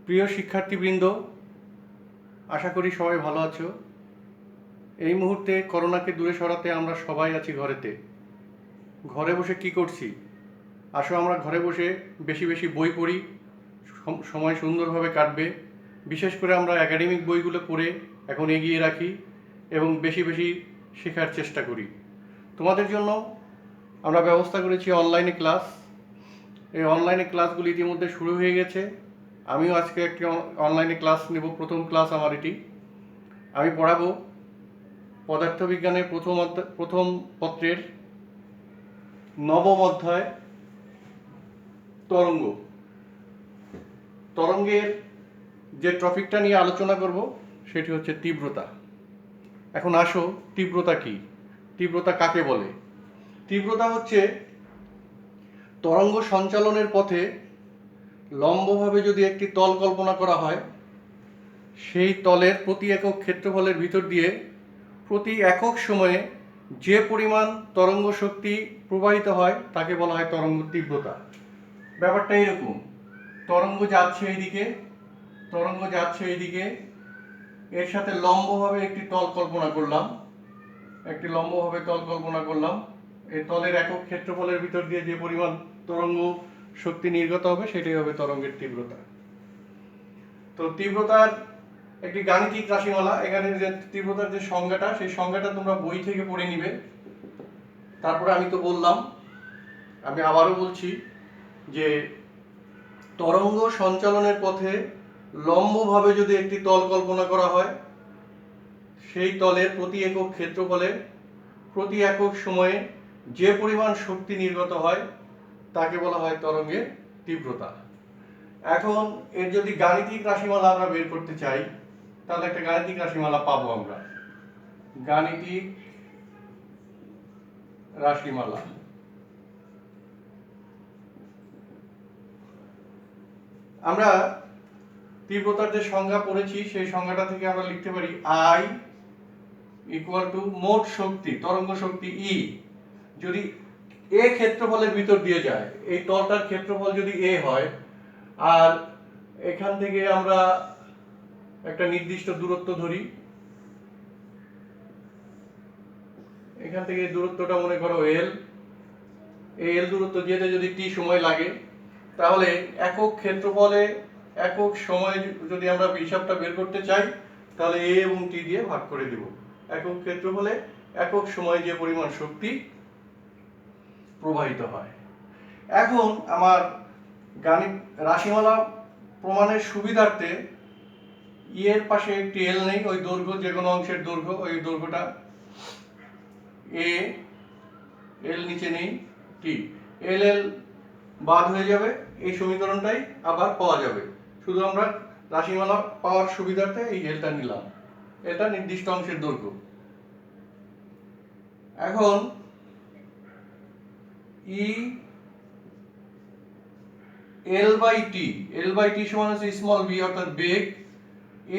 প্রিয় শিক্ষার্থীবৃন্দ, আশা করি সবাই ভালো আছো। এই মুহূর্তে করোনাকে দূরে সরাতে আমরা সবাই আছি ঘরেতে। ঘরে বসে কি করছি? আসো আমরা ঘরে বসে বেশি বেশি বই পড়ি, সময় সুন্দরভাবে কাটবে। বিশেষ করে আমরা একাডেমিক বইগুলো পড়ে এখন এগিয়ে রাখি এবং বেশি বেশি শেখার চেষ্টা করি। তোমাদের জন্য আমরা ব্যবস্থা করেছি অনলাইনে ক্লাস। এই অনলাইনে ক্লাসগুলি ইতিমধ্যে শুরু হয়ে গেছে। আমিও আজকে একটি অনলাইনে ক্লাস নেব, প্রথম ক্লাস আমার এটি। আমি পড়াবো পদার্থবিজ্ঞানের প্রথম পত্রের নবম অধ্যায় তরঙ্গ। তরঙ্গের যে টপিকটা নিয়ে আলোচনা করব সেটি হচ্ছে তীব্রতা। এখন আসো, তীব্রতা কি? তীব্রতা কাকে বলে? তীব্রতা হচ্ছে তরঙ্গ সঞ্চালনের পথে লম্বভাবে যদি একটি তল কল্পনা করা হয়, সেই তলের প্রতি একক ক্ষেত্রফলের ভিতর দিয়ে প্রতি একক সময়ে যে পরিমাণ তরঙ্গ শক্তি প্রবাহিত হয় তাকে বলা হয় তরঙ্গ তীব্রতা। ব্যাপারটা এরকম, তরঙ্গ যাচ্ছে এইদিকে, এর সাথে লম্বভাবে একটি তল কল্পনা করলাম। এই তলের একক ক্ষেত্রফলের ভিতর দিয়ে যে পরিমাণ তরঙ্গ শক্তি নির্গত হবে সেটাই হবে তরঙ্গের তীব্রতা। তো তীব্রতার একটি গাণিতিক রাশিমালা, এখানে যে তীব্রতার যে সংজ্ঞাটা, সেই সংজ্ঞাটা তোমরা বই থেকে পড়ে নিবে। তারপরে আমি তো বললাম, আমি আবারও বলছি যে তরঙ্গ সঞ্চালনের পথে লম্বভাবে যদি একটি তল কল্পনা করা হয়, সেই তলের প্রতি একক ক্ষেত্রফলে প্রতি একক সময়ে যে পরিমাণ শক্তি নির্গত হয় তাকে বলা হয় তরঙ্গের তীব্রতা। এখন এর যদি গাণিতিক রাশিমালা আমরা বের করতে চাই, তাহলে একটা গাণিতিক রাশিমালা পাবো আমরা। গাণিতিক রাশিমালা আমরা তীব্রতার যে সংজ্ঞা পড়েছি সেই সংজ্ঞাটা থেকে আমরা লিখতে পারি I ইকুয়াল টু মোট শক্তি, তরঙ্গ শক্তি E যদি এ ক্ষেত্রফলের ভিতর দিয়ে যায়, এই তলটার ক্ষেত্রফল যদি এ হয়, আর এখান থেকে আমরা একটা নির্দিষ্ট দূরত্ব ধরি, এখান থেকে দূরত্বটা মনে করো এল। এই এল দূরত্ব যেতে যদি টি সময় লাগে, তাহলে একক ক্ষেত্রফলে একক সময় যদি আমরা হিসাবটা বের করতে চাই, তাহলে এ এবং টি দিয়ে ভাগ করে দেব। একক ক্ষেত্রফলে একক সময় যে পরিমাণ শক্তি প্রবাহিত হয়। এখন আমার গাণিত রাশিমালা প্রমাণের সুবিধার্থে ই এর পাশে একটি এল নেই, ওই দৈর্ঘ্য, যে কোনো অংশের দৈর্ঘ্য, ওই দৈর্ঘ্যটা এ, এল নিচে নেই, টি, এল এল বাদ হয়ে যাবে, এই সমীকরণটাই আবার পাওয়া যাবে। শুধু আমরা রাশিমালা পাওয়ার সুবিধার্থে এই এলটা নিলাম, এটা নির্দিষ্ট অংশের দৈর্ঘ্য। এখন ই এল বাই টি সমান হচ্ছে স্মল ভি অর্থাৎ বেগ,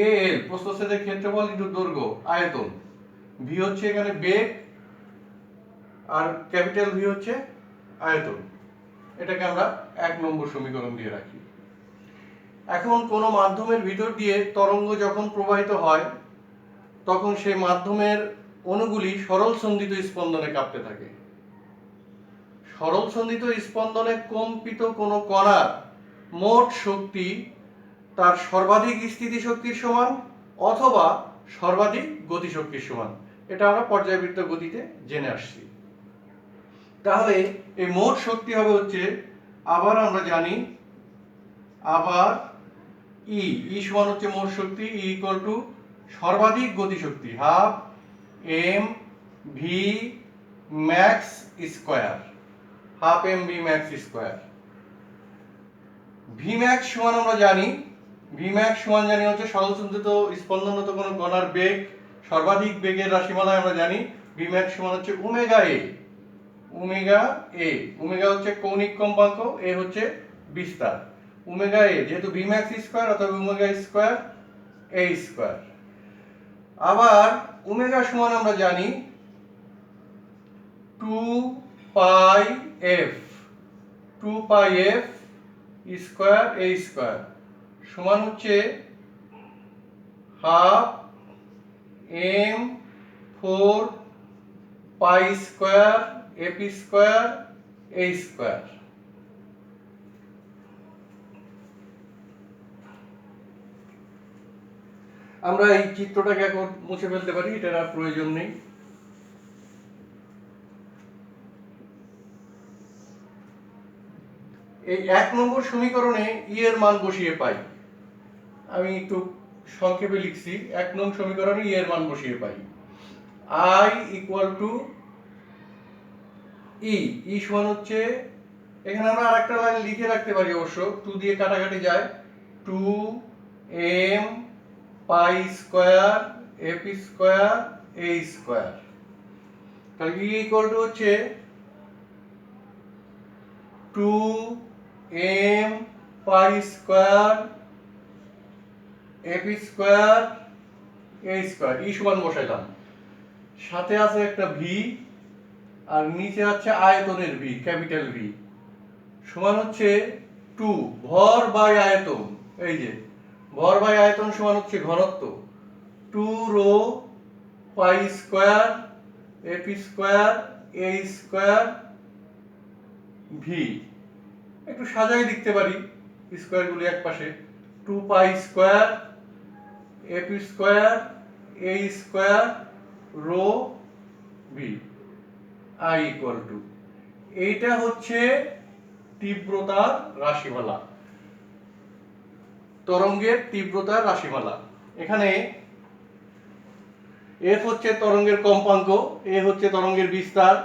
এ এল প্রস্থচ্ছেদের ক্ষেত্রফল ইনটু দৈর্ঘ্য আয়তন, ভি হচ্ছে এখানে বেগ আর ক্যাপিটাল ভি হচ্ছে আয়তন। এটাকে আমরা 1 নম্বর সমীকরণ দিয়ে রাখি। এখন কোন মাধ্যমের ভিতর দিয়ে তরঙ্গ যখন প্রবাহিত হয়, তখন সেই মাধ্যমের অণুগুলি সরল সন্ধিত স্পন্দনে কাঁপতে থাকে। সরল সন্ধিত স্পন্দনে কম্পিত কোন কণার মোট শক্তি তার সর্বাধিক স্থিতি শক্তির সমান অথবা সর্বাধিক গতি শক্তির সমান। এটা আমরা পর্যায়বৃত্ত গতিতে জেনে আসছি। তাহলে এই মোট শক্তি হবে হচ্ছে, আবার আমরা জানি, আবার ই সমান হচ্ছে মোট শক্তি, ই ইকুয়াল টু সর্বাধিক গতি শক্তি half m v max square, half m v max square. V max সমান আমরা জানি, হচ্ছে সরল সন্ধিত স্পন্দনরত কোনো কণার বেগ, সর্বাধিক বেগের রাশিমালায় আমরা জানি ভি ম্যাক্স সমান হচ্ছে ওমেগা এ। ওমেগা হচ্ছে কৌণিক কম্পাঙ্ক, এ হচ্ছে বিস্তার। ওমেগা এ যেহেতু ভি ম্যাক্স স্কয়ার অথবা ওমেগা স্কয়ার এ স্কয়ার। আবার ওমেগা সমান আমরা জানি 2 pi f square A square সমান হচ্ছে হাফ এম 4 পাই স্কয়ার এপি স্কয়ার এ স্কয়ার। আমরা এই চিত্রটাকে এখন মুছে ফেলতে পারি, এটার আর প্রয়োজন নেই। এই 1 নম্বর সমীকরণে ই এর মান বসিয়ে পাই। আমি একটু সংক্ষেপে লিখছি, 1 নং সমীকরণে ই এর মান বসিয়ে পাই। আই ইকুয়াল টু ই সমান হচ্ছে, এখানে আমরা আরেকটা লাইন লিখে রাখতে পারি অবশ্য, 2 দিয়ে কাটাকাটি যায়, 2 এম পাই স্কয়ার এপি স্কয়ার এ স্কয়ার। তাহলে ই ইকুয়াল টু হচ্ছে 2 এম পাই স্কয়ার এপি স্কয়ার এ স্কয়ার। ই সমান বসাইলাম, সাথে আছে একটা ভি আর নিচে আছে আয়তনের ভি, ক্যাপিটাল ভি, সমান হচ্ছে 2 ভর বাই আয়তন। এই যে ভর বাই আয়তন সমান হচ্ছে ঘনত্ব, 2 রো পাই স্কয়ার এপি স্কয়ার এ স্কয়ার ভি। একটু সাজাই লিখতে পারি স্কয়ারগুলি এক পাশে, 2 পাই স্কয়ার এপি square A square rho v. I equal to, এইটা হচ্ছে তীব্রতার রাশিমালা, তরঙ্গের তীব্রতার রাশিমালা। এখানে এফ হচ্ছে তরঙ্গের কম্পাঙ্ক, এ হচ্ছে তরঙ্গের বিস্তার,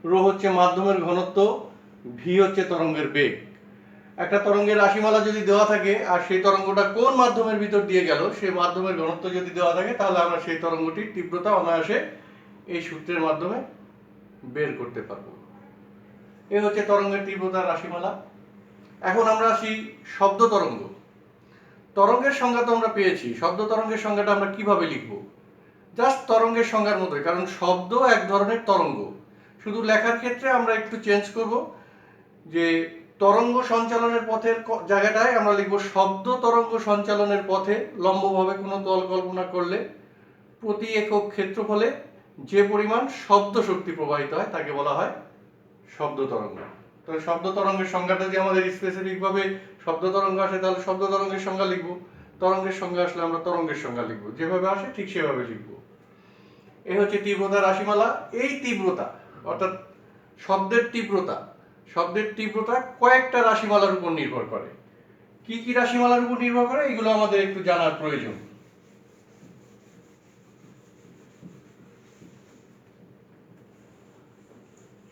রো হচ্ছে মাধ্যমের ঘনত্ব, ভি হচ্ছে তরঙ্গের বেগ। একটা তরঙ্গের রাশিমালা যদি দেওয়া থাকে আর সেই তরঙ্গটা কোন মাধ্যমের ভিতর দিয়ে গেল, সেই মাধ্যমের ঘনত্ব যদি দেওয়া থাকে, তাহলে আমরা সেই তরঙ্গটির তীব্রতা অনায়াসে এই সূত্রের মাধ্যমে বের করতে পারবো। এ হচ্ছে তরঙ্গের তীব্রতার রাশিমালা। এখন আমরা আসি শব্দ তরঙ্গ। তরঙ্গের সংজ্ঞা তো আমরা পেয়েছি, শব্দ তরঙ্গের সংজ্ঞাটা আমরা কিভাবে লিখব? জাস্ট তরঙ্গের সংজ্ঞার মতোই, কারণ শব্দ এক ধরনের তরঙ্গ। শুধু লেখার ক্ষেত্রে আমরা একটু চেঞ্জ করব, যে তরঙ্গ সঞ্চালনের পথের জায়গাটায় আমরা লিখব শব্দ তরঙ্গ সঞ্চালনের পথে লম্বভাবে কোনো তল কল্পনা করলে প্রতি একক ক্ষেত্রফলে যে পরিমাণ শব্দ শক্তি প্রবাহিত হয় তাকে বলা হয় শব্দ তরঙ্গ। তো শব্দ তরঙ্গের সংজ্ঞাটা যদি আমাদের স্পেসিফিক ভাবে শব্দ তরঙ্গ আসে, তাহলে শব্দ তরঙ্গের সংজ্ঞা লিখব, তরঙ্গের সংজ্ঞা আসলে আমরা তরঙ্গের সংজ্ঞা লিখব, যেভাবে আসে ঠিক সেভাবে লিখব। এই হচ্ছে তীব্রতার রাশিমালা। এই তীব্রতা অর্থাৎ শব্দের তীব্রতা কয়েকটা রাশিমালার উপর নির্ভর করে। কি কি রাশিমালার উপর নির্ভর করে, এগুলো আমাদের একটু জানার প্রয়োজন।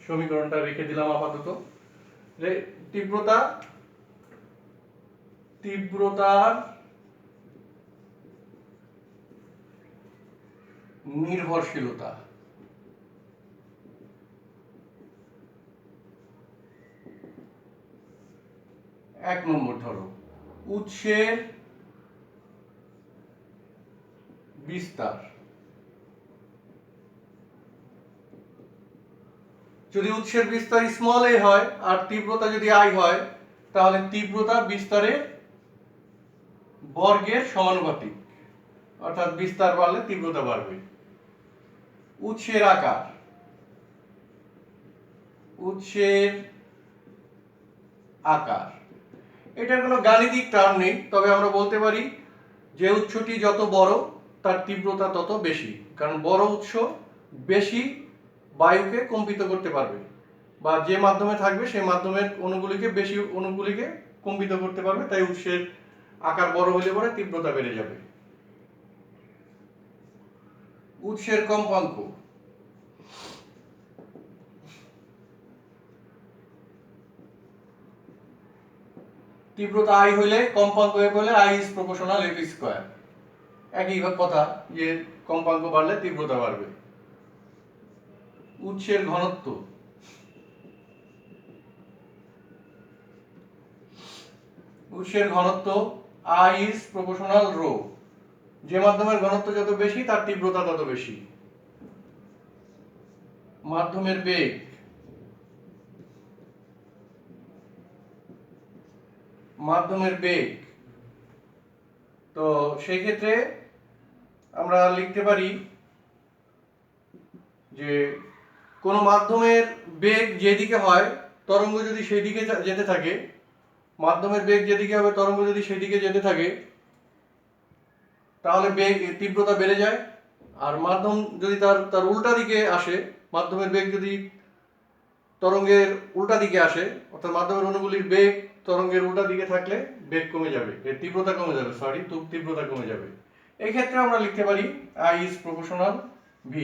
সমীকরণটা রেখে দিলাম আপাতত। তীব্রতার নির্ভরশীলতা। 1 নম্বর ধরো, উৎসের বিস্তার। যদি উৎসের বিস্তার স্মল এ হয় আর তীব্রতা যদি আই হয়, তাহলে তীব্রতা বিস্তারের বর্গের সমানুপাতিক, অর্থাৎ বিস্তার বাড়লে তীব্রতা বাড়বে। উৎসের আকার, এটার কোনো গাণিতিক টার্ম নেই, তবে আমরা বলতে পারি যে উৎসটি যত বড় তার তীব্রতা তত বেশি, কারণ বড় উৎস বেশি বায়ুকে কম্পিত করতে পারবে, বা যে মাধ্যমে থাকবে সেই মাধ্যমের বেশি অণুগুলিকে কম্পিত করতে পারবে, তাই উৎসের আকার বড় হলে পরে তীব্রতা বেড়ে যাবে। উৎসের কম্পাঙ্ক, তীব্রতা আই হইলে কম্পাঙ্ক এফ হলে I is proportional F square. একই কথা, যে কম্পাঙ্ক বাড়লে তীব্রতা বাড়বে। উৎসের ঘনত্ব, আই ইজ প্রপোর্শনাল রো, যে মাধ্যমের ঘনত্ব যত বেশি তার তীব্রতা তত বেশি। মাধ্যমের বেগ, তো সেই ক্ষেত্রে আমরা লিখতে পারি যে কোনো মাধ্যমের বেগ যেদিকে হয় তরঙ্গ যদি সেই দিকে যেতে থাকে, মাধ্যমের বেগ যেদিকে হবে তরঙ্গ যদি সেই দিকে যেতে থাকে, তাহলে বেগ তীব্রতা বেড়ে যায়। আর মাধ্যম যদি তার উল্টা দিকে আসে, মাধ্যমের বেগ যদি তরঙ্গের উল্টা দিকে আসে, অর্থাৎ মাধ্যমের অণুগুলির বেগ তরঙ্গের উল্টা দিকে থাকলে বেগ কমে যাবে, এর তীব্রতা কমে যাবে, তীব্রতা কমে যাবে। এই ক্ষেত্রে আমরা লিখতে পারি I is proportional V।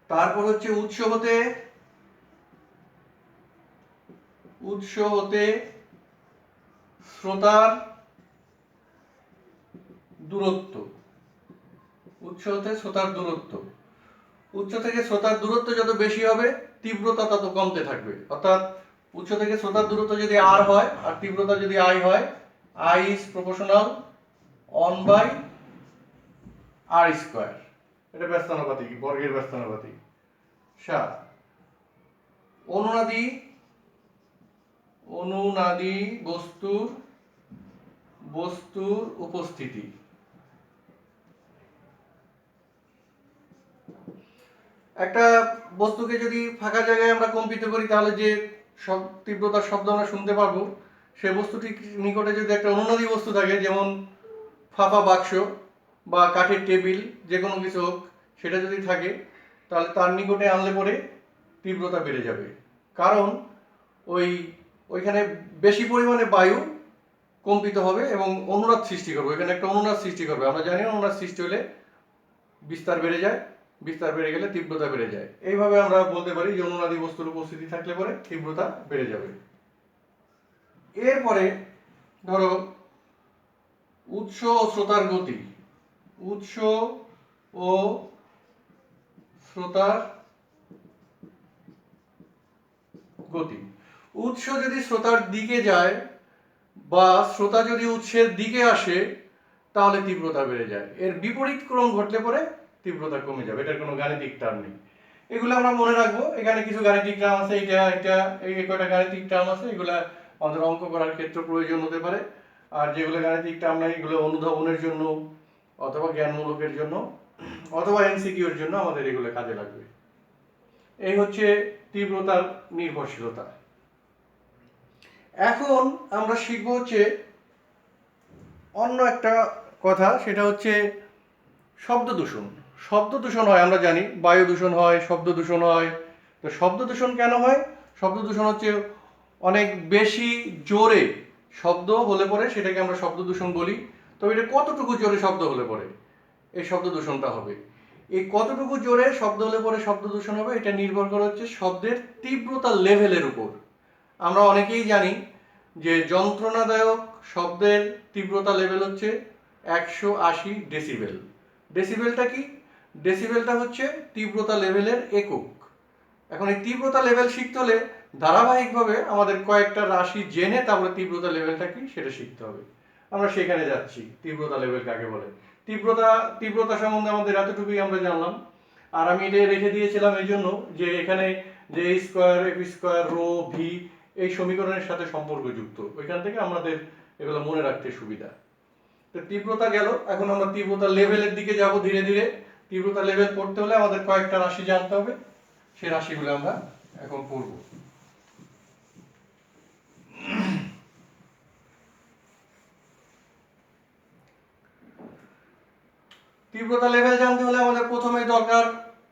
তারপর হচ্ছে উৎস হতে শ্রোতার দূরত্ব, উৎস হতে শ্রোতার দূরত্ব, উৎস থেকে শ্রোতার দূরত্ব যত বেশি হবে তীব্রতা তত কমতে থাকবে। অর্থাৎ উৎস থেকে শ্রোতার দূরত্ব যদি R হয় আর তীব্রতা যদি I হয়, I is proportional 1/r²। এটা ব্যস্তানুপাতিক, বর্গের ব্যস্তানুপাতিক। 7 অনুনাদি বস্তুর উপস্থিতি। একটা বস্তুকে যদি ফাঁকা জায়গায় আমরা কম্পিত করি তাহলে যে সব তীব্রতার শব্দ আমরা শুনতে পারবো, সেই বস্তুটির নিকটে যদি একটা অনুনাদি বস্তু থাকে, যেমন ফাঁপা বাক্স বা কাঠের টেবিল, যে কোনো কিছু হোক, সেটা যদি থাকে তাহলে তার নিকটে আনলে পরে তীব্রতা বেড়ে যাবে। কারণ ওইখানে বেশি পরিমাণে বায়ু কম্পিত হবে এবং অনুনাদ সৃষ্টি করবে, ওইখানে একটা অনুনাদ সৃষ্টি করবে। আমরা জানি অনুনাদ সৃষ্টি হলে বিস্তার বেড়ে যায়, বিস্তার বেড়ে গেলে তীব্রতা বেড়ে যায়। এইভাবে আমরা বলতে পারি যে অনুনাদি বস্তুর উপস্থিতি থাকলে পরে তীব্রতা বেড়ে যাবে। এরপরে ধরো উৎস ও শ্রোতার গতি, উৎস ও শ্রোতার গতি। উৎস যদি শ্রোতার দিকে যায় বা শ্রোতা যদি উৎসের দিকে আসে তাহলে তীব্রতা বেড়ে যায়। এর বিপরীত ক্রম ঘটলে পরে তীব্রতা কমে যাবে। এটার কোনো গাণিতিক টার্ম নেই, এগুলো আমরা মনে রাখবো। এখানে কিছু গাণিতিক টার্ম আছে, এই কয়টা গাণিতিক টার্ম আছে, এগুলা আমাদের অঙ্ক করার ক্ষেত্রে প্রয়োজন হতে পারে। আর যেগুলো গাণিতিক টার্ম নাই এগুলো অনুধাবনের জন্য অথবা জ্ঞানমূলকের জন্য অথবা এমসিকিউর জন্য আমাদের এগুলো কাজে লাগবে। এই হচ্ছে তীব্রতার নির্ভরশীলতা। এখন আমরা শিখব হচ্ছে অন্য একটা কথা, সেটা হচ্ছে শব্দ দূষণ। শব্দ দূষণ হয়, আমরা জানি বায়ু দূষণ হয়, শব্দ দূষণ হয়। তো শব্দ দূষণ কেন হয়? শব্দ দূষণ হচ্ছে অনেক বেশি জোরে শব্দ হলে পরে সেটাকে আমরা শব্দ দূষণ বলি। তো এটা কতটুকু জোরে শব্দ হলে পরে এই শব্দ দূষণটা হবে, এই কতটুকু জোরে শব্দ হলে পরে শব্দ দূষণ হবে, এটা নির্ভর করে হচ্ছে শব্দের তীব্রতা লেভেলের উপর। আমরা অনেকেই জানি যে যন্ত্রণাদায়ক শব্দের তীব্রতা লেভেল হচ্ছে 180 ডেসিবেল। ডেসিবেলটা কি? ডেসিবেলটা হচ্ছে তীব্রতা লেভেলের একক। এখন এই তীব্রতা লেভেল শিখতে হলে ধারাবাহিকভাবে আমাদের কয়েকটা রাশি জেনে তারপরে তীব্রতা লেভেলটা কি সেটা শিখতে হবে। আমরা সেখানে যাচ্ছি, তীব্রতা লেভেল কাকে বলে। তীব্রতা সম্বন্ধে আমাদের এতটুকুই আমরা জানলাম। আর আমি এটা রেখে দিয়েছিলাম এই জন্য যে এখানে যে a square, f square, rho, V এই সমীকরণের সাথে সম্পর্কযুক্ত, ওইখান থেকে আমাদের এগুলো মনে রাখতে সুবিধা। তো তীব্রতা গেল, এখন আমরা তীব্রতা লেভেলের দিকে যাব ধীরে ধীরে। তীব্রতা লেভেল পড়তে হলে আমাদের কয়েকটা রাশি জানতে হবে, সেই রাশিগুলো আমরা এখন পড়ব। তীব্রতা লেভেল জানতে হলে আমাদের প্রথমে দরকার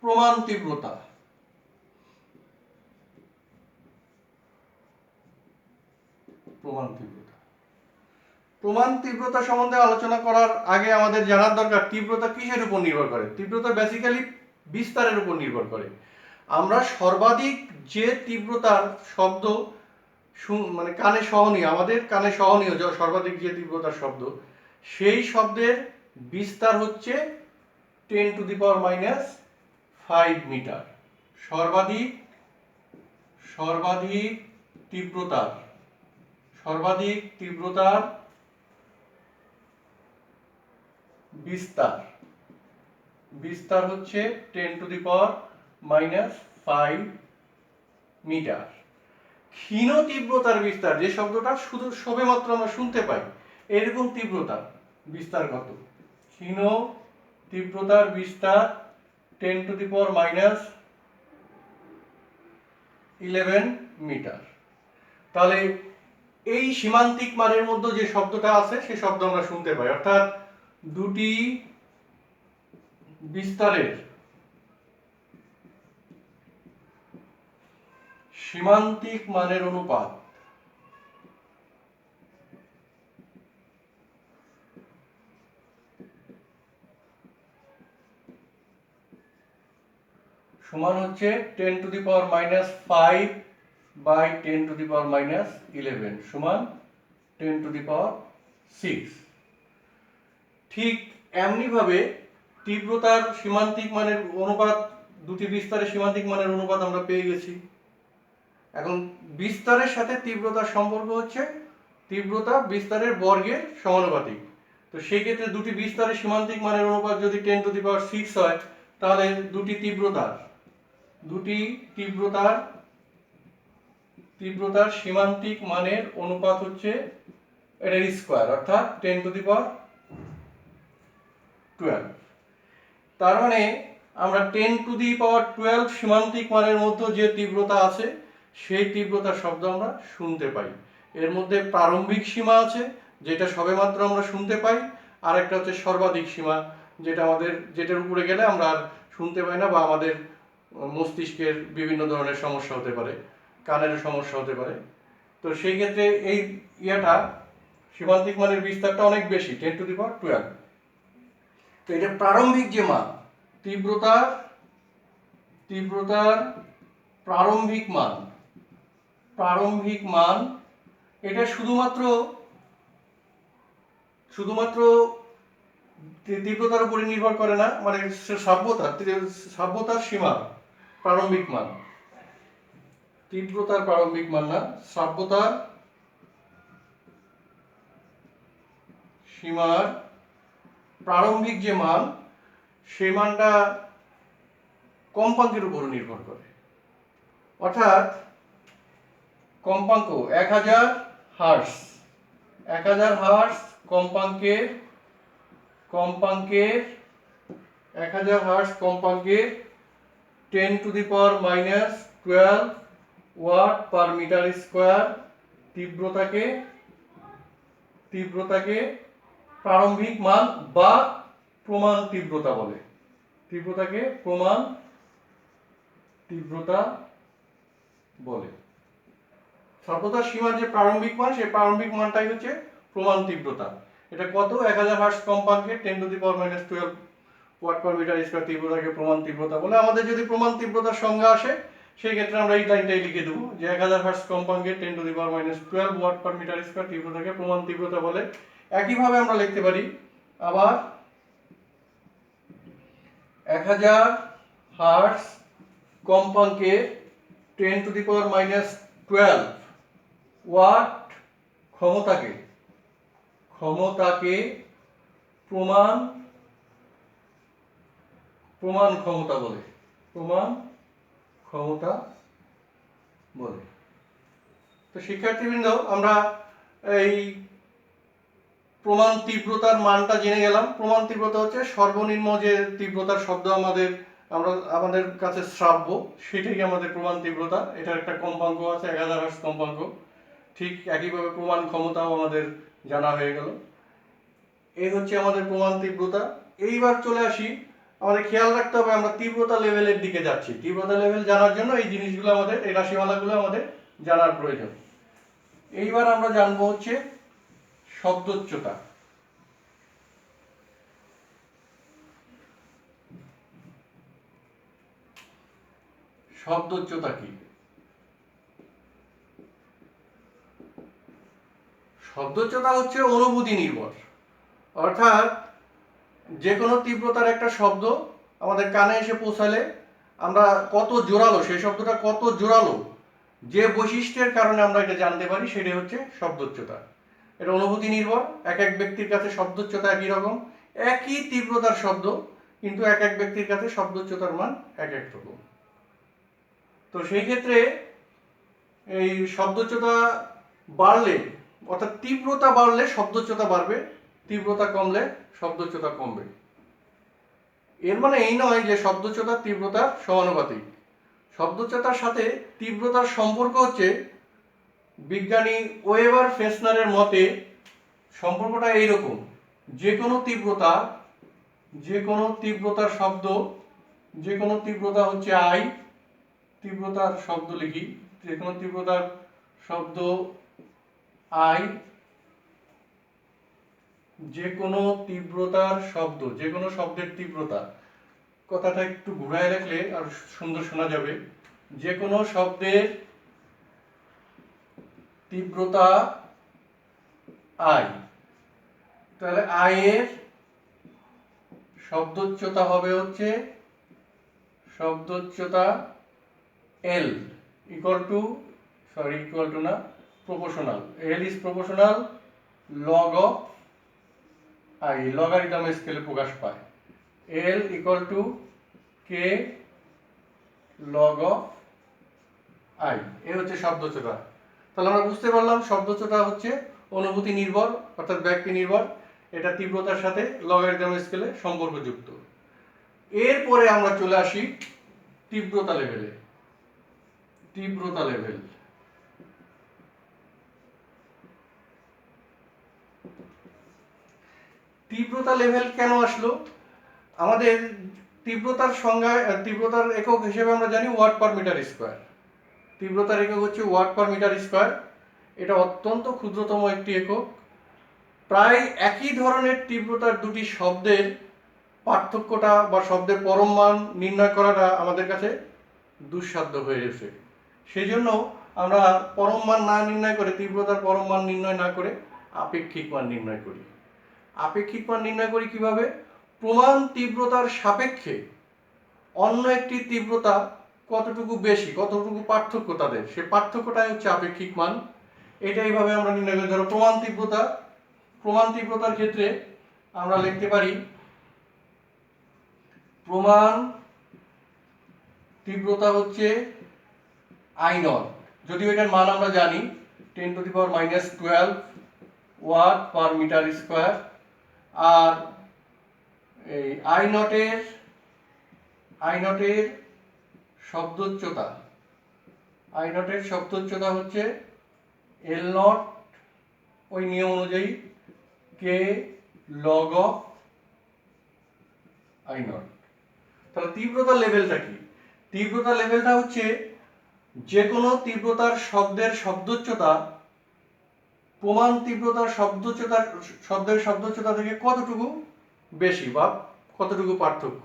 প্রমাণ তীব্রতা। প্রমাণ তীব্রতা সম্বন্ধে আলোচনা করার আগে আমাদের জানার দরকার তীব্রতা কিসের উপর নির্ভর করে। তীব্রতা বেসিক্যালি বিস্তারের উপর নির্ভর করে। আমরা সর্বাধিক যে তীব্রতার শব্দ মানে কানে সহনীয়, আমাদের কানে সহনীয় সর্বাধিক যে তীব্রতার শব্দ, সেই শব্দের বিস্তার হচ্ছে 10⁻⁵ মিটার। সর্বাধিক তীব্রতার বিস্তার হচ্ছে 10⁻⁵ মিটার। ক্ষীণ তীব্রতার বিস্তার, যে শব্দটা শুধু সবেমাত্র আমরা শুনতে পাই, এরকম তীব্রতা বিস্তার কত? ক্ষীণ তীব্রতার বিস্তার 10⁻11 মিটার। তাহলে এই সীমান্তিক মানের মধ্যে যে শব্দটা আছে সেই শব্দ আমরা শুনতে পাই, অর্থাৎ দুটি বিস্তারের সীমান্তিক মানের অনুপাত সমান হচ্ছে 10⁻5/10⁻11 সমান 10⁻6। ঠিক এমনি ভাবে তীব্রতার সীমান্তিক মানের অনুপাত, দুটি বিস্তারের সীমান্তিক মানের অনুপাত আমরা পেয়ে গেছি। এখন বিস্তারের সাথে তীব্রতার সম্পর্ক হচ্ছে তীব্রতা বিস্তারের বর্গের সমানুপাতিক। তো সেই ক্ষেত্রে দুটি বিস্তারের সীমান্তিক মানের অনুপাত যদি 10⁻6 হয়, তাহলে দুটি তীব্রতার সীমান্তিক মানের অনুপাত হচ্ছে এর স্কয়ার, অর্থাৎ 10⁻12। তার মানে আমরা 10⁻12 সীমান্তিক মানের মধ্যে যে তীব্রতা আছে সেই তীব্রতার শব্দ আমরা শুনতে পাই। এর মধ্যে প্রারম্ভিক সীমা আছে, যেটা সবেমাত্র আমরা শুনতে পাই, আর একটা হচ্ছে সর্বাধিক সীমা, যেটার উপরে গেলে আমরা আর শুনতে পাই না, বা আমাদের মস্তিষ্কের বিভিন্ন ধরনের সমস্যা হতে পারে, কানের সমস্যা হতে পারে। তো সেই ক্ষেত্রে এই সীমান্তিক মানের বিস্তারটা অনেক বেশি, 10⁻12। তো এটা প্রারম্ভিক যে মান, তীব্রতার প্রারম্ভিক মান, এটা শুধুমাত্র তীব্রতার উপরে নির্ভর করে না, মানে শ্রাব্যতার সীমা প্রারম্ভিক মান, তীব্রতার প্রারম্ভিক মান না, শ্রাব্যতার সীমার প্রারম্ভিক যে মান, সেই মানটা কম্পাঙ্কের উপর নির্ভর করে। অর্থাৎ কম্পাঙ্ক 1000 হার্টজ কম্পাঙ্কের 1000 হার্টজ কম্পাঙ্কের 10⁻12 ওয়াট পার মিটার স্কয়ার তীব্রতাকে প্রারম্ভিক মান বা প্রমাণ তীব্রতা বলে। তীব্রতাকে প্রমাণ তীব্রতা বলে। শ্রাব্যতার সীমার যে প্রারম্ভিক মান, সেই প্রারম্ভিক মানটাই হচ্ছে প্রমাণ তীব্রতা। এটা কত? 1000 হার্টজ কম্পাঙ্কে 10⁻12 ওয়াট পার মিটার স্কয়ার তীব্রতাকে প্রমাণ তীব্রতা বলে। আমাদের যদি প্রমাণ তীব্রতার সংজ্ঞা আসে, সেই ক্ষেত্রে আমরা এই লাইনটাই লিখে দেবো যে 1000 হার্টজ কম্পাঙ্কে 10⁻12 ওয়াট পার মিটার স্কয়ার তীব্রতাকে প্রমাণ তীব্রতা বলে। একইভাবে আমরা লিখতে পারি আবার 1000 হার্টজ কম্পাঙ্কে 10⁻12 ওয়াট ক্ষমতাকে প্রমাণ ক্ষমতা বলে। তো শিক্ষার্থীবৃন্দ, আমরা এই প্রমাণ তীব্রতার মানটা জেনে গেলাম। প্রমাণ তীব্রতা হচ্ছে সর্বনিম্ন যে তীব্রতার শব্দ আমাদের কাছে শ্রাব্য, সেটাই আমাদের প্রমাণ তীব্রতা। এটার একটা কম্পাঙ্ক আছে 1000 হার্টজ কম্পাঙ্ক। ঠিক একইভাবে প্রমাণ ক্ষমতাও আমাদের জানা হয়ে গেল। এই হচ্ছে আমাদের প্রমাণ তীব্রতা। এইবার চলে আসি, আমাদের খেয়াল রাখতে হবে আমরা তীব্রতা লেভেলের দিকে যাচ্ছি। তীব্রতা লেভেল জানার জন্য এই জিনিসগুলো আমাদের, এই রাশিমালাগুলো আমাদের জানার প্রয়োজন। এইবার আমরা জানবো হচ্ছে শব্দোচ্চতা। শব্দোচ্চতা কি? শব্দোচ্চতা হচ্ছে অনুভূতি নির্ভর, অর্থাৎ যে কোনো তীব্রতার একটা শব্দ আমাদের কানে এসে পৌঁছালে আমরা কত জোরালো, সেই শব্দটা কত জোরালো, যে বৈশিষ্ট্যের কারণে আমরা এটা জানতে পারি, সেটাই হচ্ছে শব্দোচ্চতা। এটা অনুভূতি নির্ভর। এক এক ব্যক্তির কাছে শব্দোচ্চতা একই রকম, একই তীব্রতার শব্দ, কিন্তু এক এক ব্যক্তির কাছে শব্দোচ্চতার মান এক এক রকম। তো সেই ক্ষেত্রে এই শব্দোচ্চতা বাড়লে অর্থাৎ তীব্রতা বাড়লে শব্দচ্যুতা বাড়বে, তীব্রতা কমলে শব্দচ্যুতা কমবে। এর মানে এই নয় যে শব্দচ্যুতা তীব্রতার সমানুপাতিক। শব্দচ্যুতার সাথে তীব্রতার সম্পর্ক হচ্ছে বিজ্ঞানী ওয়েবার ফেসনারের মতে সম্পর্কটা এইরকম, যে কোনো তীব্রতার শব্দ, যে কোনো তীব্রতা হচ্ছে আই, তীব্রতার শব্দ লিখি, যে কোনো তীব্রতার শব্দ আই, যে কোনো তীব্রতার শব্দ, যে কোনো শব্দের তীব্রতা, কথাটা একটু ঘুরায় রাখলে আর সুন্দর শোনা যাবে, যে কোনো শব্দের তীব্রতা আই, তাহলে আই এর শব্দচ্যুতা হবে হচ্ছে শব্দচ্যুতা এল ইকুয়াল টু না, proportional, L is proportional log of I, logarithm স্কেলে প্রকাশ পায়, L equal to K log of I, এ হচ্ছে শব্দচ্যুতা। তাহলে আমরা বুঝতে পারলাম শব্দচ্যুতা হচ্ছে অনুভূতি নির্ভর অর্থাৎ ব্যক্তি নির্ভর, এটা তীব্রতার সাথে লগারিদম স্কেলে সম্পর্কযুক্ত। এরপরে আমরা চলে আসি তীব্রতা লেভেলে। তীব্রতা লেভেল, তীব্রতা লেভেল কেন আসলো? আমাদের তীব্রতার সংজ্ঞায়, তীব্রতার একক হিসেবে আমরা জানি ওয়াট পার মিটার স্কোয়ার। তীব্রতার একক হচ্ছে ওয়াট পার মিটার স্কোয়ার, এটা অত্যন্ত ক্ষুদ্রতম একটি একক। প্রায় একই ধরনের তীব্রতার দুটি শব্দের পার্থক্যটা বা শব্দের পরম মান নির্ণয় করাটা আমাদের কাছে দুঃসাধ্য হয়ে গেছে। সেই জন্য আমরা পরম মান না নির্ণয় করে, তীব্রতার পরম মান নির্ণয় না করে আপেক্ষিক মান নির্ণয় করি। আপেক্ষিক মান নির্ণয় করি কিভাবে? প্রমাণ তীব্রতার সাপেক্ষে অন্য একটি তীব্রতা কতটুকু বেশি, কতটুকু পার্থক্য তাদের, সে পার্থক্যটাই হচ্ছে আপেক্ষিক মান। এটা এইভাবে আমরা নির্ণয় করি। ধরো প্রমাণ তীব্রতার ক্ষেত্রে আমরা লিখতে পারি প্রমাণ তীব্রতা হচ্ছে আই নট, যদিও এটার মান আমরা জানি 10⁻⁻12 ওয়াট পার মিটার স্কোয়ার। আর এই আই নটের শব্দচ্যুতা হচ্ছে এল নট, ওই নিয়ম অনুযায়ী কে লগ অফ আই নট। তাহলে তীব্রতা লেভেলটা কি? তীব্রতা লেভেলটা হচ্ছে যে কোনো তীব্রতার শব্দের শব্দচ্যুতা প্রমাণ তীব্রতার শব্দের শব্দচ্যুতা থেকে কতটুকু বেশি বা কতটুকু পার্থক্য।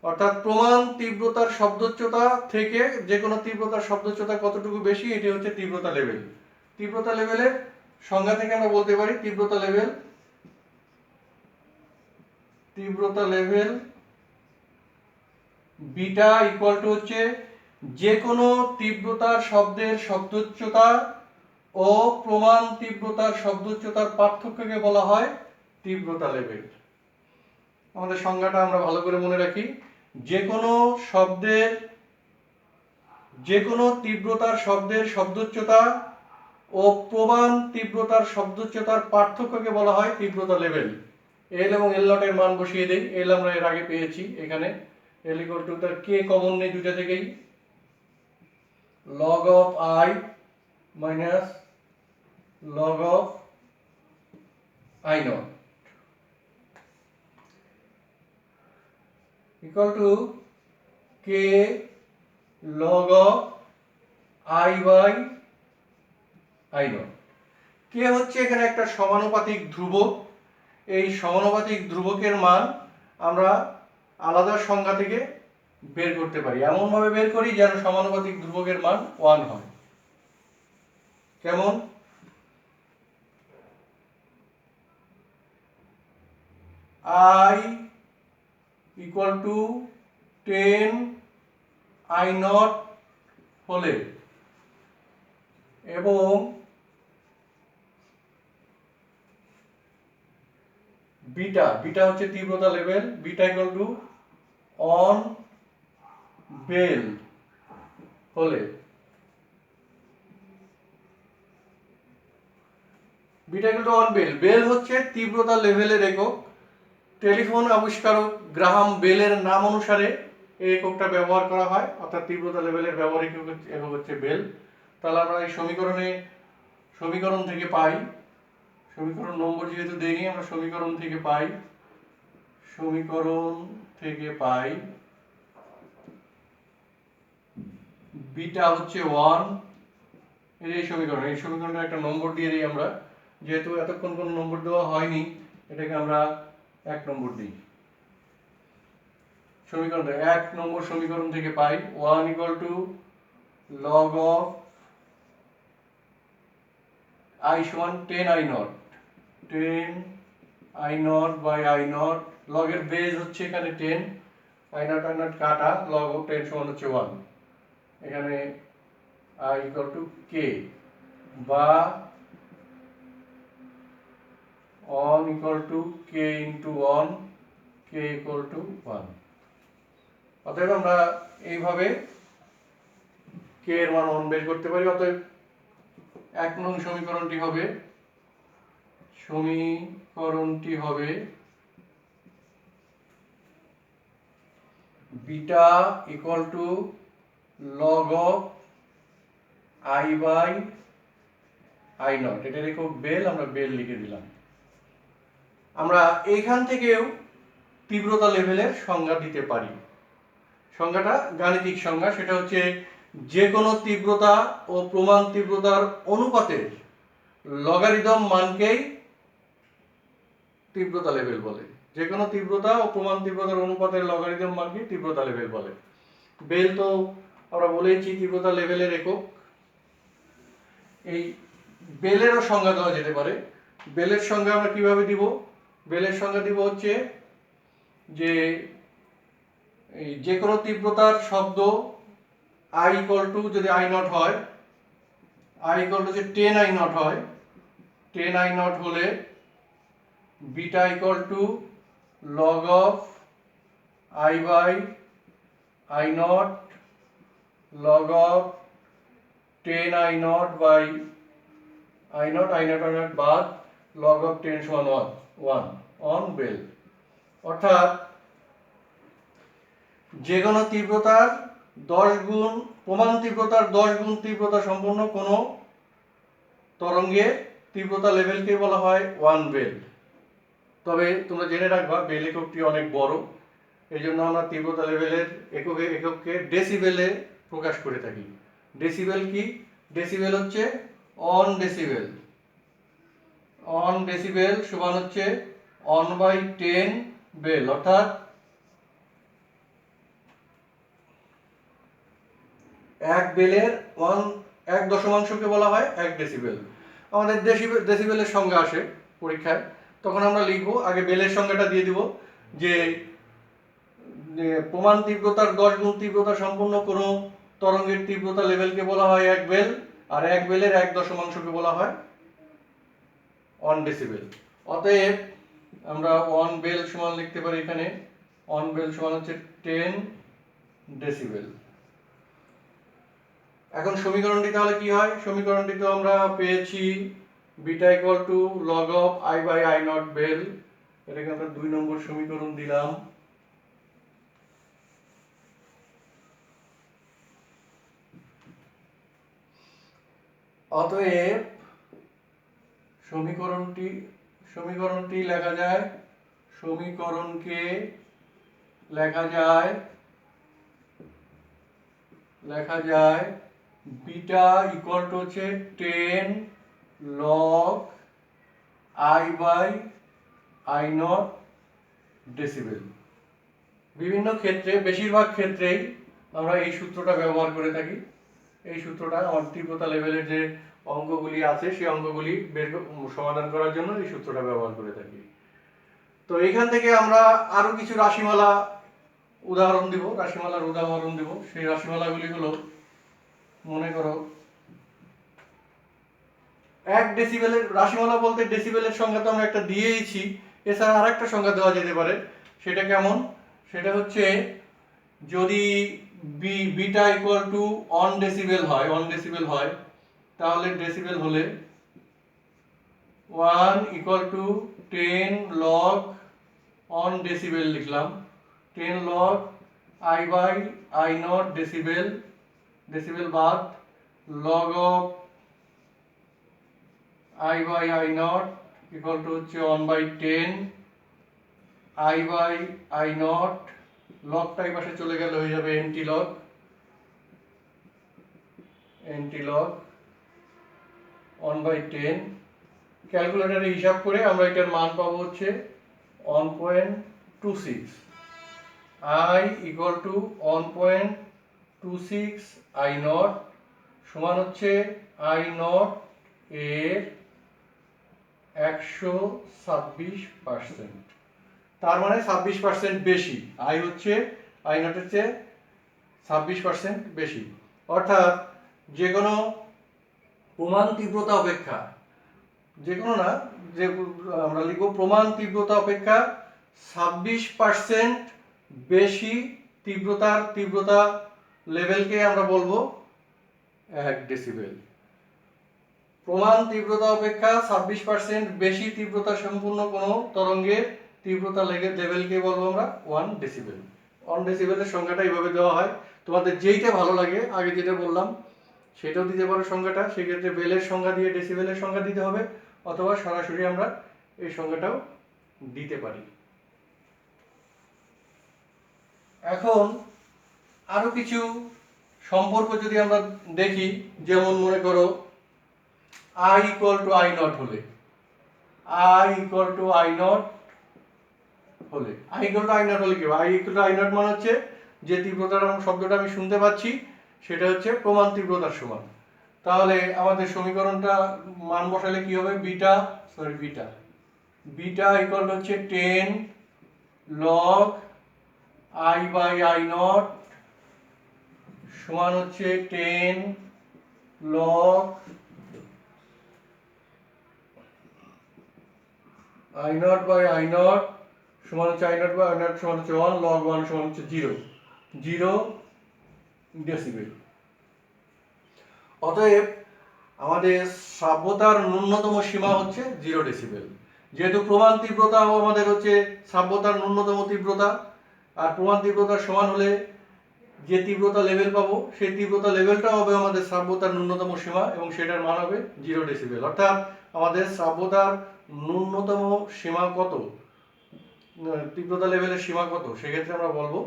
অর্থাৎ প্রমাণ তীব্রতার শব্দচ্যুতা থেকে যে কোনো তীব্রতার শব্দচ্যুতা কতটুকু বেশি, এটি হচ্ছে তীব্রতা লেভেল। তীব্রতা লেভেলের সংজ্ঞা থেকে আমরা বলতে পারি তীব্রতা লেভেল বিটা ইকুয়াল টু হচ্ছে যে কোনো তীব্রতার শব্দের শব্দচ্যুতা ও প্রমাণ তীব্রতার শব্দচ্যুতার পার্থক্যকে বলা হয় তীব্রতা লেভেল। আমাদের সংজ্ঞাটা আমরা ভালো করে মনে রাখি, যে কোনো তীব্রতার শব্দের শব্দচ্যুতা ও প্রমাণ তীব্রতার শব্দচ্যুতার পার্থক্যকে বলা হয় তীব্রতা লেভেল। এল এবং এল নট এর মান বসিয়ে দেই। এল আমরা এর আগে পেয়েছি, এখানে এল ইকুয়াল টু তার কে কমন নেই দুটা থেকেই, log of I minus log of I naught equal to K log of I by I naught. K হচ্ছে এখানে একটা সমানুপাতিক ধ্রুবক। এই সমানুপাতিক ধ্রুবকের মান আমরা আলাদা সংজ্ঞা থেকে বের করতে পারি, এমনভাবে বের করি যেন সমানুপাতিক ধ্রুবকের মান 1 হয়। কেমন? I equal to 10 I naught হলে এবং বিটা হচ্ছে তীব্রতা level, beta equal to one bel হলে beta equal to 1 bel. Bel হচ্ছে তীব্রতা লেভেলের একক। টেলিফোন আবিষ্কারক গ্রাহাম বেলের নাম অনুসারে এই এককটা ব্যবহার করা হয়, অর্থাৎ তীব্রতা লেভেলের ব্যবহারিক একক হচ্ছে বেল। তাহলে আমরা এই সমীকরণ থেকে পাই, সমীকরণ নম্বর যেহেতু দেইনি, আমরা সমীকরণ থেকে পাই বিটা হচ্ছে 1। এই সমীকরণটা একটা নম্বর দিয়ে দিই আমরা, যেহেতু এতক্ষণ কোনো নম্বর দেওয়া হয়নি, এটাকে আমরা 1 নম্বর দিই। সমীকরণটা 1 নম্বর সমীকরণ থেকে পাই 1 equal to log of I সমান 10 I naught, 10 I naught by I naught. লগের বেজ হচ্ছে এখানে 10, I নট কাটা, লগ অফ 10 সমান হচ্ছে 1। এখানে I ইকুয়াল টু k বা 1 equal two k into 1, k equal to 1। অতএব আমরা এইভাবে k এর মান 1 বের করতে পারি। অতএব 1 নং সমীকরণটি হবে beta equal to log of I by I naught. এটার একক বেল, আমরা বেল লিখে দিলাম। আমরা এইখান থেকেও তীব্রতা লেভেলের সংজ্ঞা দিতে পারি। সংজ্ঞাটা গাণিতিক সংজ্ঞা, সেটা হচ্ছে যে কোনো তীব্রতা ও প্রমাণ তীব্রতার অনুপাতের লগারিদম মানকেই তীব্রতা লেভেল বলে। যে কোনো তীব্রতা ও প্রমাণ তীব্রতার অনুপাতের লগারিদম মানকে তীব্রতা লেভেল বলে। বেল তো আমরা বলেইছি তীব্রতা লেভেলের একক। এই বেলেরও সংজ্ঞা দেওয়া যেতে পারে। বেলের সংজ্ঞা আমরা কিভাবে দিব? বেলের সংজ্ঞা দিব হচ্ছে যে যে কোনো তীব্রতার শব্দ I ইকুয়াল টু, যদি I নট হয়, I equal to 10 I naught হয়, 10 I নট হলে beta equal to log of I by I naught, log of 10 I naught by I naught বাদ, লগ অফ 10 সমান 1 অন বেল। অর্থাৎ যে কোনো তীব্রতার 10 গুণ, প্রমাণ তীব্রতার 10 গুণ তীব্রতা সম্পন্ন কোনো তরঙ্গের তীব্রতা লেভেলকে বলা হয় 1 বেল। তবে তোমরা জেনে রাখবা বেল এককটি অনেক বড়, এই জন্য আমরা তীব্রতা লেভেলের একককে ডেসিবেলে প্রকাশ করে থাকি। ডেসিবেল কি? ডেসিবেল হচ্ছে অন ডেসিবেল। অন ডেসিবেল সমান হচ্ছে 1/10 বেল, অর্থাৎ 1 বেলের 1 দশমাংশকে বলা হয় 1 ডেসিবেল। আমাদের ডেসিবেলের সংজ্ঞা আসে পরীক্ষায়, তখন আমরা লিখবো, আগে বেলের সংজ্ঞাটা দিয়ে দিব, যে প্রমাণ তীব্রতার 10 গুণ তীব্রতা সম্পন্ন কোনো তরঙ্গের তীব্রতা লেভেলকে বলা হয় 1 বেল, আর 1 বেলের 1 দশমাংশকে বলা হয় 1 ডেসিবেল। অতএব আমরা 1 বেল সমান লিখতে পারি এখানে 1 বেল সমান হচ্ছে 10 ডেসিবেল। এখন সমীকরণটি তাহলে কি হয়? সমীকরণটি তো আমরা পেয়েছি beta equal to log of I by I naught bel. এটাকে আমরা 2 নম্বর সমীকরণ দিলাম। অতএব সমীকরণকে লেখা যায় বিটা ইকুয়াল টু হচ্ছে 10 log I by I naught decibel. বিভিন্ন ক্ষেত্রে, বেশিরভাগ ক্ষেত্রেই আমরা এই সূত্রটা ব্যবহার করে থাকি। এই সূত্রটা আমার তীব্রতা লেভেলের যে অঙ্কগুলি আছে সেই অঙ্কগুলি সমাধান করার জন্য এই সূত্রটা ব্যবহার করে থাকি। তো এখান থেকে আমরা আরো কিছু রাশিমালার উদাহরণ দিব। সেই রাশিমালাগুলি হলো, মনে করো 1 ডেসিবেলের রাশিমালা বলতে ডেসিবেলের সংজ্ঞা তো আমরা একটা দিয়েইছি, এছাড়া আরেকটা সংজ্ঞা দেওয়া যেতে পারে। সেটা কেমন? সেটা হচ্ছে যদি বিটা ইকুয়াল টু 1 ডেসিবেল হয়, তাহলে ডেসিবেল হলে 1 equal to 10 log on decibel লিখলাম, 10 log I by I naught decibel, decibel বাদ log of I by I naught equal to হচ্ছে 1 by 10 I by I naught, লগটা এই পাশে চলে গেলে হয়ে যাবে anti log, anti log 1 by 10। ক্যালকুলেটরে হিসাব করে আমরা এটার মান পাবো হচ্ছে 1.26, I equal to 1.26 I naught সমান হচ্ছে আই নট এর 126%, তার মানে 26% বেশি, আই হচ্ছে আই নটের চেয়ে 26% বেশি। অর্থাৎ যে কোনো প্রমাণ তীব্রতা অপেক্ষা, যে কোনো না, যে আমরা লিখব প্রমাণ তীব্রতা অপেক্ষা 26% বেশি তীব্রতার তীব্রতা লেভেলকে আমরা বলবো 1 ডেসিবেল। প্রমাণ তীব্রতা অপেক্ষা 26% বেশি তীব্রতা সম্পূর্ণ কোনো তরঙ্গের তীব্রতা লেভেলকে বলবো আমরা 1 ডেসিবেল। 1 ডেসিবেলের সংখ্যাটা এইভাবে দেওয়া হয়, তোমাদের যেইটা ভালো লাগে, আগে যেটা বললাম সেটাও দিতে পারো সংখ্যাটা, সেক্ষেত্রে বেলের সংখ্যা দিয়ে ডেসিবেলের সংখ্যা দিতে হবে, অথবা সরাসরি আমরা এই সংখ্যাটাও দিতে পারি। এখন আরো কিছু সম্পর্ক যদি আমরা দেখি, যেমন মনে করো I equal to I naught হলে, I equal to I naught হলে, I equal to I naught হলে কি হবে? I equal to I naught মানে হচ্ছে যে তীব্রতার শব্দটা আমি শুনতে পাচ্ছি সেটা হচ্ছে প্রমাণ তীব্রতার সমান। তাহলে আমাদের সমীকরণটা মান বসালে কি হবে? বিটা বিটা ইকুয়াল হচ্ছে 10 log I by I naught সমান হচ্ছে 10 log I naught by I naught সমান হচ্ছে I naught by I naught সমান হচ্ছে 1 লগ 1 সমান হচ্ছে 0 ডেসিবেল। অতএব আমাদের শ্রাব্যতার ন্যূনতম সীমা হচ্ছে 0 ডেসিবেল। যেহেতু প্রমাণ তীব্রতা আমাদের হচ্ছে শ্রাব্যতার ন্যূনতম তীব্রতা, আর প্রমাণ তীব্রতার সমান হলে যে তীব্রতা লেভেল পাবো সেই তীব্রতা লেভেলটা হবে আমাদের শ্রাব্যতার ন্যূনতম সীমা, এবং সেটার মান হবে 0 ডেসিবেল। অর্থাৎ আমাদের শ্রাব্যতার ন্যূনতম সীমা কত, তীব্রতা লেভেলের সীমা কত, সেক্ষেত্রে আমরা বলবো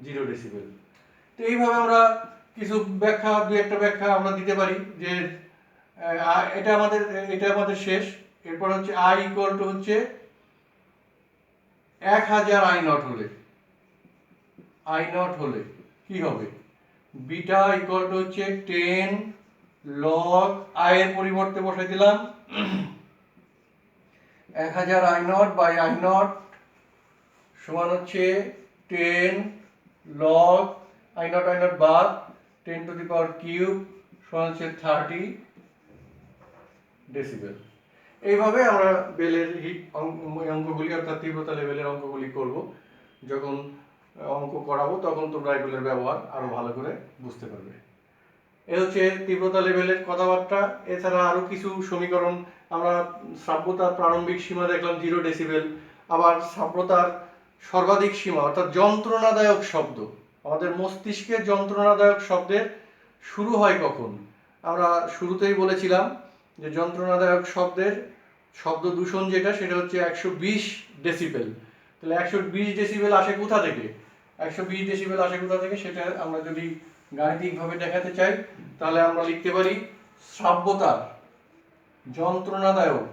0 ডেসিবেল। তো এইভাবে আমরা কিছু ব্যাখ্যা, দুই একটা ব্যাখ্যা আমরা দিতে পারি যে এটা আমাদের শেষ। এরপর হচ্ছে আই ইকুয়াল টু হচ্ছে 1000 আই নট হলে কি হবে? বিটা ইকুয়াল টু হচ্ছে 10 লগ আই এর পরিবর্তে বসাই দিলাম 1000 I naught by I naught সমান হচ্ছে 10 লগ আই নট বাদ 10 টু দি পাওয়ার কিউব সমান হচ্ছে 30 ডেসিবেল। এইভাবে আমরা বেলের অঙ্কগুলি অর্থাৎ তীব্রতা লেভেলের অঙ্কগুলি করব। যখন অঙ্ক করাবো তখন তোমরা এগুলোর ব্যবহার আরো ভালো করে বুঝতে পারবে। এ হচ্ছে তীব্রতা লেভেলের কথাবার্তা। এছাড়া আরো কিছু সমীকরণ আমরা শ্রাব্যতার প্রারম্ভিক সীমা দেখলাম 0 ডেসিবেল, আবার শ্রাব্যতার সর্বাধিক সীমা অর্থাৎ যন্ত্রণাদায়ক শব্দ, আমাদের মস্তিষ্কে যন্ত্রণাদায়ক শব্দের শুরু হয় কখন? আমরা শুরুতেই বলেছিলাম যে যন্ত্রণাদায়ক শব্দের শব্দ দূষণ যেটা, সেটা হচ্ছে 120 ডেসিবেল। তাহলে 120 ডেসিবেল আসে কোথা থেকে? 120 ডেসিবেল আসে কোথা থেকে সেটা আমরা যদি গাণিতিকভাবে দেখাতে চাই তাহলে আমরা লিখতে পারি শ্রাব্যতার যন্ত্রণাদায়ক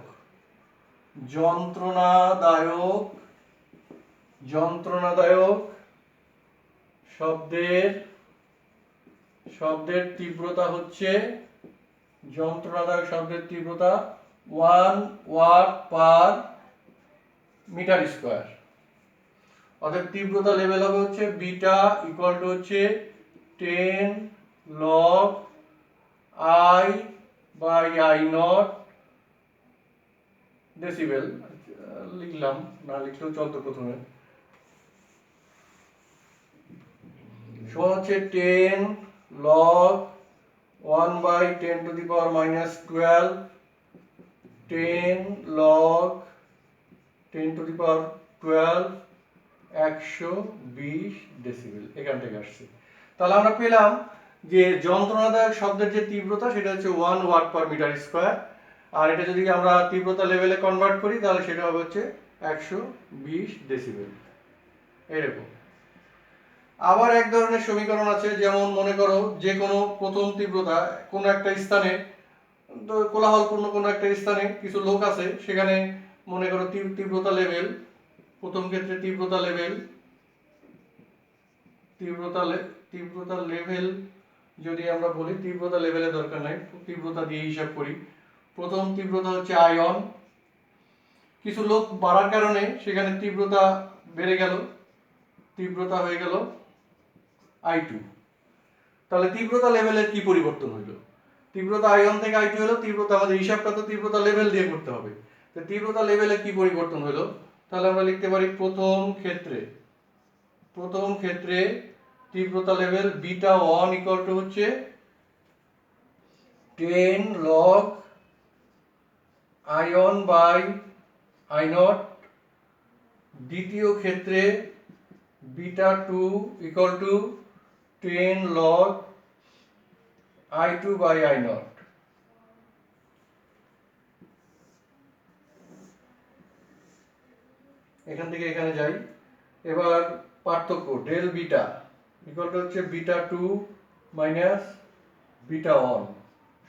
শব্দের তীব্রতা হচ্ছে, যন্ত্রণাদায়ক শব্দের তীব্রতা 1 ওয়াট পার মিটার স্কয়ার। অর্থাৎ তীব্রতা লেভেল হবে হচ্ছে বিটা ইকুয়াল টু হচ্ছে 10 log I by I naught decibel. লিখলাম, না লিখলেও চলতো, প্রথমে সমান হচ্ছে 10 log 1 by 10 to the power -12 10 log 10⁻12 120 decibel এখান থেকে আসছে। তাহলে আমরা পেলাম যে যন্ত্রণাদায়ক শব্দের যে তীব্রতা সেটা হচ্ছে 1 ওয়াট পার মিটার স্কয়ার, আর এটা যদি আমরা তীব্রতা লেভেলে কনভার্ট করি তাহলে সেটা হবে হচ্ছে 120 ডেসিবেল এরকম। আবার এক ধরনের সমীকরণ আছে, যেমন মনে করো যে কোনো প্রথম তীব্রতা কোনো একটা স্থানে, কোলাহলপূর্ণ কোনো একটা স্থানে কিছু লোক আছে, সেখানে মনে করো তীব্রতা লেভেল, প্রথম ক্ষেত্রে তীব্রতা লেভেল যদি আমরা বলি, তীব্রতা লেভেলের দরকার নাই, তীব্রতা দিয়ে হিসাব করি। প্রথম তীব্রতা হচ্ছে আয়ন, কিছু লোক বাড়ার কারণে সেখানে তীব্রতা বেড়ে গেল, তীব্রতা হয়ে গেল I2। তাহলে তীব্রতা লেভেলের কি পরিবর্তন হইল? তীব্রতা আয়ন থেকে I2 হলো, তীব্রতা আমাদের হিসাবটা তো তীব্রতা লেভেল দিয়ে করতে হবে। তো তীব্রতা লেভেলে কি পরিবর্তন হলো? তাহলে আমরা লিখতে পারি প্রথম ক্ষেত্রে তীব্রতা লেভেল β1 ইকুয়াল টু হচ্ছে 10 log আয়ন বাই I0। দ্বিতীয় ক্ষেত্রে β2 equal to 10 log I2 by I0। এখান থেকে এখানে যাই। এবার পার্থক্য ডেল বিটা ইকুয়াল টু হচ্ছে β2 মাইনাস β1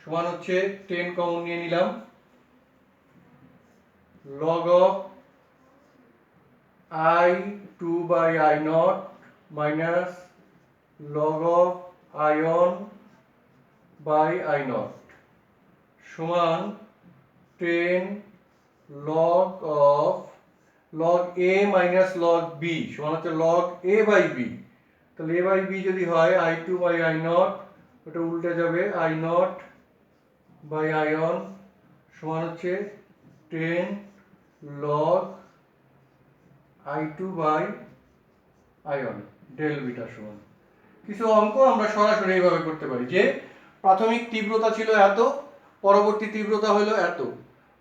সমান হচ্ছে 10 কমন নিয়ে নিলাম, log of I2 by I0 minus log of ion by I0 সমান 10 log of log A minus log B সমান হচ্ছে log A by B। তাহলে A by B যদি হয় I2 by I0, ওটা উল্টে যাবে I0 by ion সমান হচ্ছে 10 log I2 by ion del বিটা সমান। কিছু অঙ্ক আমরা সরাসরি এইভাবে করতে পারি যে প্রাথমিক তীব্রতা ছিল এত, পরবর্তী তীব্রতা হলো এত,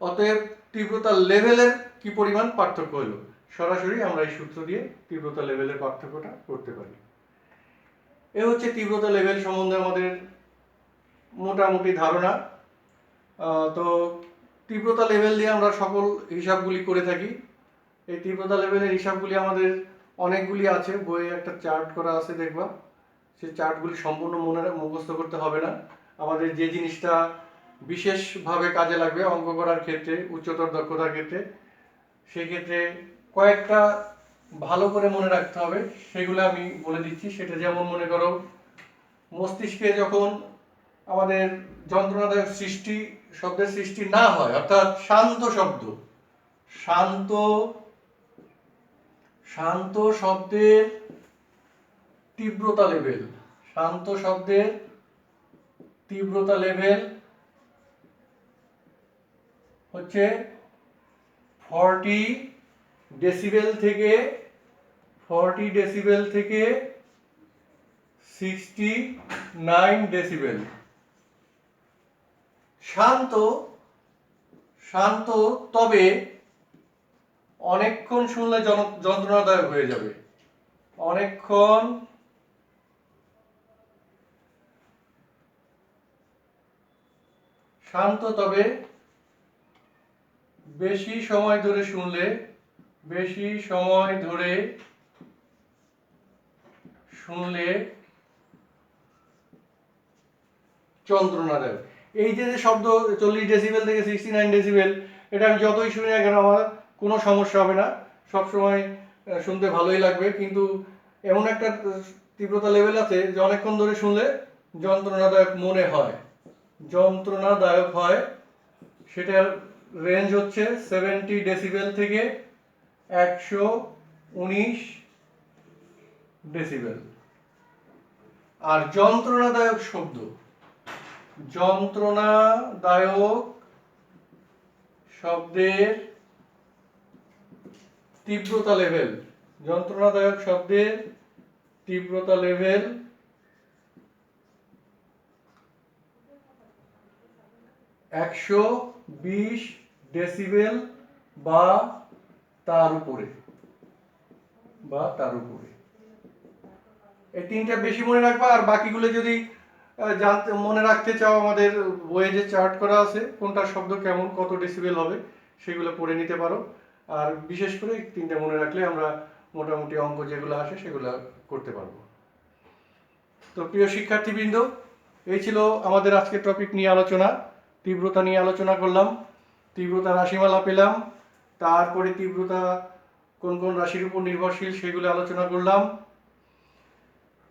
অতএব তীব্রতা লেভেলের কি পরিমাণ পার্থক্য হলো। সরাসরি আমরা এই সূত্র দিয়ে তীব্রতা লেভেলের পার্থক্যটা করতে পারি। এ হচ্ছে তীব্রতা লেভেল সম্বন্ধে আমাদের মোটামুটি ধারণা। তো তীব্রতা লেভেল দিয়ে আমরা সকল হিসাবগুলি করে থাকি। এই তীব্রতা লেভেলের হিসাবগুলি আমাদের অনেকগুলি আছে, বইয়ে একটা চার্ট করা আছে দেখবা, সেই চার্টগুলি সম্পূর্ণ মুখস্থ করতে হবে না। আমাদের যে জিনিসটা বিশেষভাবে কাজে লাগবে অঙ্ক করার ক্ষেত্রে, উচ্চতর দক্ষতার ক্ষেত্রে, সেই ক্ষেত্রে কয়েকটা ভালো করে মনে রাখতে হবে, সেগুলো আমি বলে দিচ্ছি। সেটা যেমন মনে করো মস্তিষ্কে যখন আমাদের যন্ত্রণাদায়ক শব্দের সৃষ্টি না হয়, অর্থাৎ শান্ত শব্দের তীব্রতা লেভেল হচ্ছে 40 ডেসিবেল থেকে 69 ডেসিবেল। শান্ত তবে অনেকক্ষণ শুনলে যন্ত্রণাদায়ক হয়ে যাবে, অনেকক্ষণ শান্ত তবে বেশি সময় ধরে শুনলে যন্ত্রণাদায়ক। এই যে শব্দ 40 ডেসিবেল থেকে 69 ডেসিবেল, এটা আমি যতই শুনি না কেন আমার কোনো সমস্যা হবে না, সবসময় শুনতে ভালোই লাগবে। কিন্তু এমন একটা তীব্রতা লেভেল আছে যে অনেকক্ষণ ধরে শুনলে যন্ত্রণাদায়ক হয়। সেটার রেঞ্জ হচ্ছে 70 ডেসিবেল থেকে 119 ডেসিবেল। আর যন্ত্রণাদায়ক শব্দের তীব্রতা লেভেল 120 ডেসিবেল বা তার উপরে, এই তিনটা বেশি মনে রাখবা। আর বাকিগুলো যদি জানতে মনে রাখতে চাও, আমাদের বইয়ে যে চার্ট করা আছে কোনটা শব্দ কেমন কত ডেসিবেল হবে সেগুলো পড়ে নিতে পারো। আর বিশেষ করে তিনটা মনে রাখলে আমরা মোটামুটি অঙ্ক যেগুলো আসে সেগুলো করতে পারবো। তো প্রিয় শিক্ষার্থীবৃন্দ, এই ছিল আমাদের আজকের টপিক নিয়ে আলোচনা। তীব্রতা নিয়ে আলোচনা করলাম, তীব্রতা রাশিমালা পেলাম, তারপরে তীব্রতা কোন কোন রাশির উপর নির্ভরশীল সেগুলো আলোচনা করলাম।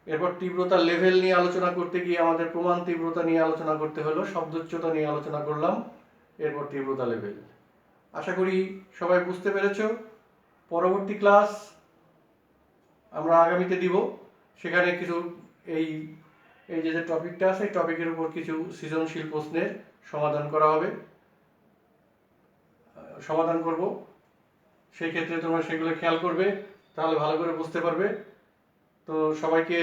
এরপর তীব্রতা লেভেল নিয়ে আলোচনা করতে গিয়ে আমাদের প্রমাণ তীব্রতা নিয়ে আলোচনা করতে হলো, শব্দোচ্চতা নিয়ে আলোচনা করলাম, এরপর তীব্রতা লেভেল। আশা করি সবাই বুঝতে পেরেছো। পরবর্তী ক্লাস আমরা আগামীতে দিব, সেখানে কিছু এই এই যে টপিকটা আছে এই টপিকের উপর কিছু সৃজনশীল প্রশ্নের সমাধান করব। সেই ক্ষেত্রে তোমরা সেগুলো খেয়াল করবে, তাহলে ভালো করে বুঝতে পারবে। তো সবাইকে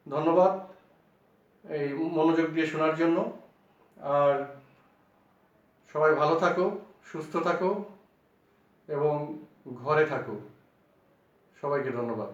ধন্যবাদ এই মনোযোগ দিয়ে শোনার জন্য। আর সবাই ভালো থাকো, সুস্থ থাকো এবং ঘরে থাকো। সবাইকে ধন্যবাদ।